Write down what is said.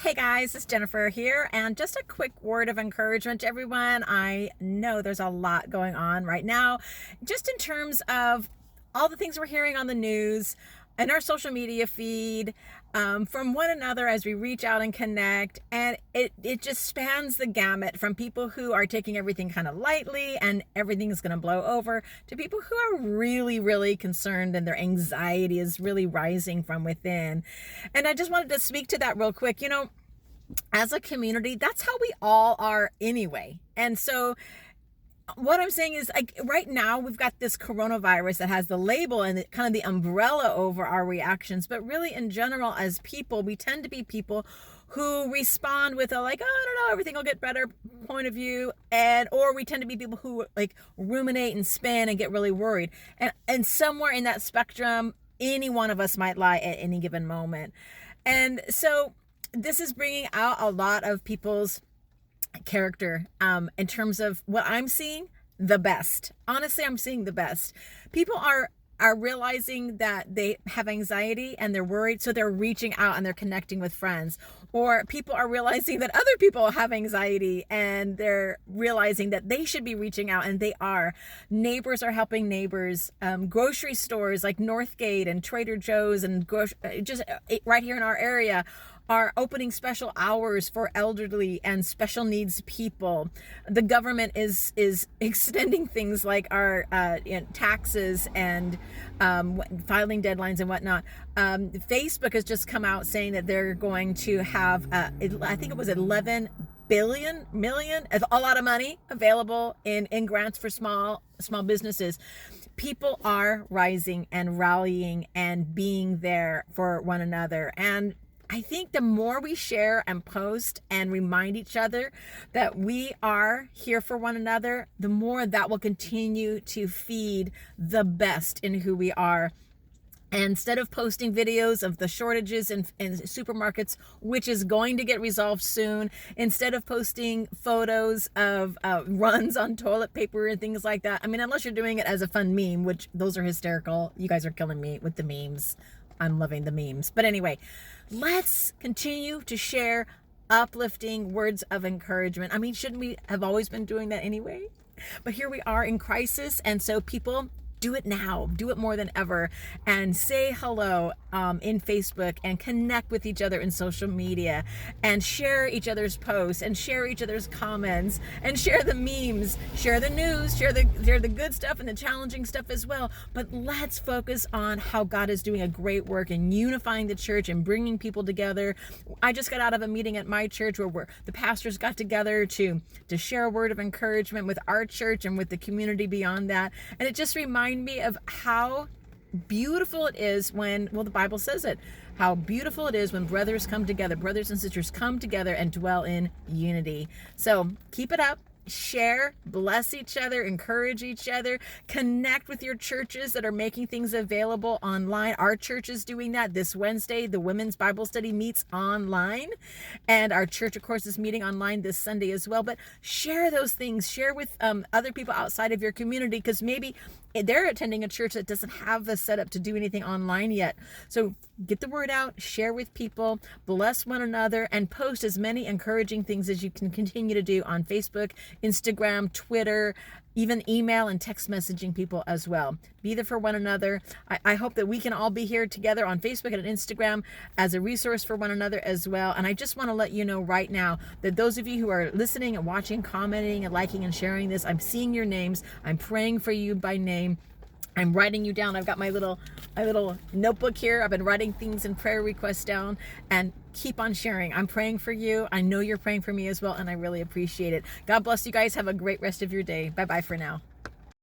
Hey guys, it's Jennifer here, and just a quick word of encouragement to everyone. I know there's a lot going on right now, just in terms of all the things we're hearing on the news and our social media feed from one another as we reach out and connect. And it just spans the gamut from people who are taking everything kind of lightly and everything is going to blow over to people who are really, really concerned and their anxiety is really rising from within. And I just wanted to speak to that real quick. You know, as a community, that's how we all are anyway. And so what I'm saying is, like, right now we've got this coronavirus that has the label and kind of the umbrella over our reactions, but really in general as people, we tend to be people who respond with a like, oh, I don't know, everything will get better point of view, or we tend to be people who like ruminate and spin and get really worried, and somewhere in that spectrum any one of us might lie at any given moment. And so this is bringing out a lot of people's character in terms of what I'm seeing the best. Honestly, I'm seeing the best. People are realizing that they have anxiety and they're worried, so they're reaching out and they're connecting with friends. Or people are realizing that other people have anxiety and they're realizing that they should be reaching out, and they are. Neighbors are helping neighbors. Grocery stores like Northgate and Trader Joe's and just right here in our area are opening special hours for elderly and special needs people. The government is extending things like our taxes and filing deadlines and whatnot. Facebook has just come out saying that they're going to have, I think it was 11 million, a lot of money available in grants for small businesses. People are rising and rallying and being there for one another. And I think the more we share and post and remind each other that we are here for one another, the more that will continue to feed the best in who we are. And instead of posting videos of the shortages in supermarkets, which is going to get resolved soon, instead of posting photos of runs on toilet paper and things like that, I mean, unless you're doing it as a fun meme, which those are hysterical. You guys are killing me with the memes. I'm loving the memes. But anyway, let's continue to share uplifting words of encouragement. I mean, shouldn't we have always been doing that anyway? But here we are in crisis, and so people, do it now. Do it more than ever. And say hello in Facebook and connect with each other in social media and share each other's posts and share each other's comments and share the memes, share the news, share the good stuff and the challenging stuff as well. But let's focus on how God is doing a great work in unifying the church and bringing people together. I just got out of a meeting at my church where the pastors got together to share a word of encouragement with our church and with the community beyond that. And it just reminded me of how beautiful it is when, well, the Bible says it, how beautiful it is when brothers and sisters come together and dwell in unity. So keep it up. Share, bless each other, encourage each other, connect with your churches that are making things available online. Our church is doing that this Wednesday. The women's Bible study meets online, and our church, of course, is meeting online this Sunday as well. But share those things. Share with other people outside of your community, because maybe they're attending a church that doesn't have the setup to do anything online yet. So get the word out, share with people, bless one another, and post as many encouraging things as you can continue to do on Facebook, Instagram, Twitter, even email and text messaging people as well. Be there for one another. I hope that we can all be here together on Facebook and Instagram as a resource for one another as well. And I just want to let you know right now that those of you who are listening and watching, commenting and liking and sharing this, I'm seeing your names. I'm praying for you by name. I'm writing you down. I've got my little notebook here. I've been writing things and prayer requests down, and keep on sharing. I'm praying for you. I know you're praying for me as well, and I really appreciate it. God bless you guys. Have a great rest of your day. Bye-bye for now.